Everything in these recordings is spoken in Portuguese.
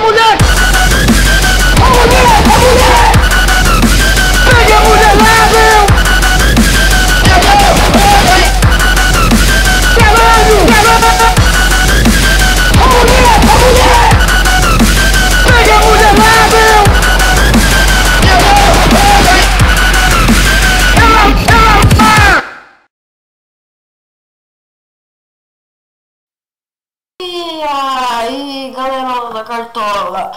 mulher! A mulher! A mulher! Pegue a mulher lá, meu! Caralho! Caralho! A mulher! A mulher! Pegue a mulher lá, meu! E aí, galera da Cartola,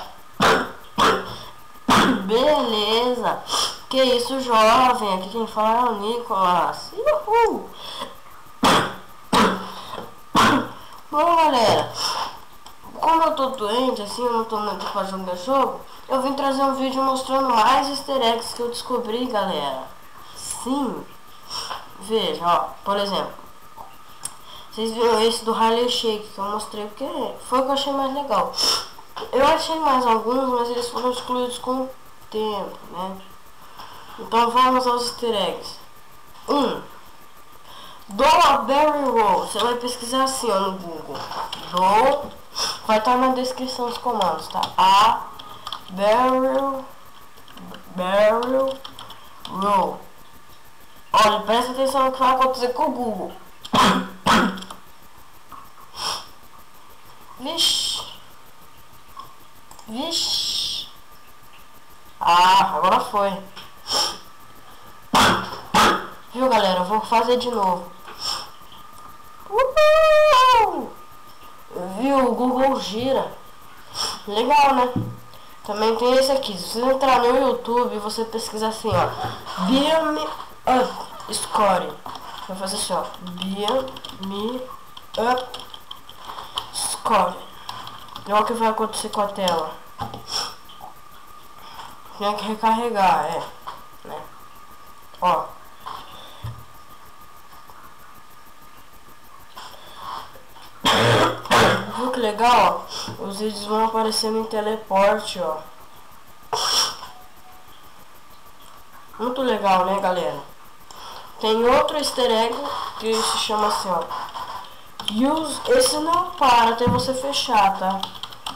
beleza? Que isso, jovem? Aqui quem fala é o Nicolas. Uhul! Bom, galera, como eu tô doente, assim, eu não tô muito pra jogar jogo, eu vim trazer um vídeo mostrando mais easter eggs que eu descobri, galera. Sim, veja, ó, por exemplo, vocês viram esse do Harley Shake que eu mostrei porque foi o que eu achei mais legal. Eu achei mais alguns, mas eles foram excluídos com o tempo, né? Então vamos aos easter eggs. 1. Berry Roll. Você vai pesquisar assim, ó, no Google. Vai estar na descrição dos comandos, tá? Barrel Roll. Olha, presta atenção no que vai acontecer com o Google. Vixe. Agora foi. Viu, galera? Eu vou fazer de novo. Viu? O Google gira. Legal, né? Também tem esse aqui. Se você entrar no YouTube, você pesquisar assim, ó. Beam Me Up Score. Vai fazer assim, ó. Beam Me Up Score. Olha o que vai acontecer com a tela. Tem que recarregar, né? Ó. Viu que legal? Ó? Os vídeos vão aparecendo em teleporte, ó. Muito legal, né, galera? Tem outro easter egg que se chama assim, ó. Esse não para até você fechar, tá?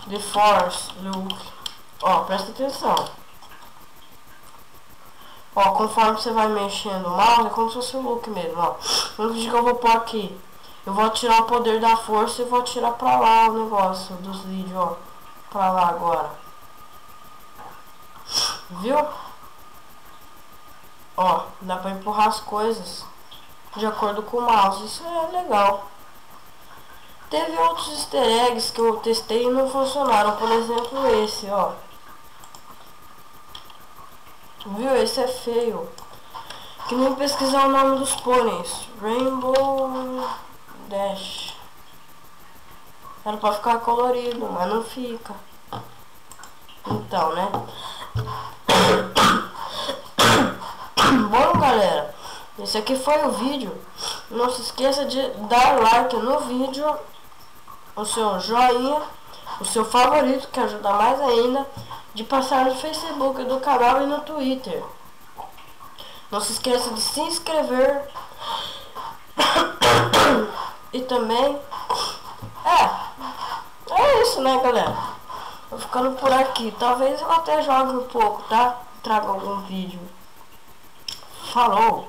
The Force Look. Ó, presta atenção. Ó, conforme você vai mexendo o mouse, é como se fosse o look mesmo, ó. No vídeo que eu vou pôr aqui, eu vou tirar o poder da força e vou tirar pra lá o negócio dos vídeos, ó. Pra lá agora. Viu? Ó, dá pra empurrar as coisas de acordo com o mouse. Isso é legal. Teve outros easter eggs que eu testei e não funcionaram. Por exemplo, esse, ó. Viu? Esse é feio. Que nem pesquisar o nome dos pôneis. Rainbow Dash. Era pra ficar colorido, mas não fica. Então, né? Bom, galera, esse aqui foi o vídeo. Não se esqueça de dar like no vídeo, o seu joinha, o seu favorito, que ajuda mais ainda, de passar no Facebook do canal e no Twitter. Não se esqueça de se inscrever. E também é isso, né, galera? Vou ficando por aqui. Talvez eu até jogue um pouco, tá? Traga algum vídeo. Falou!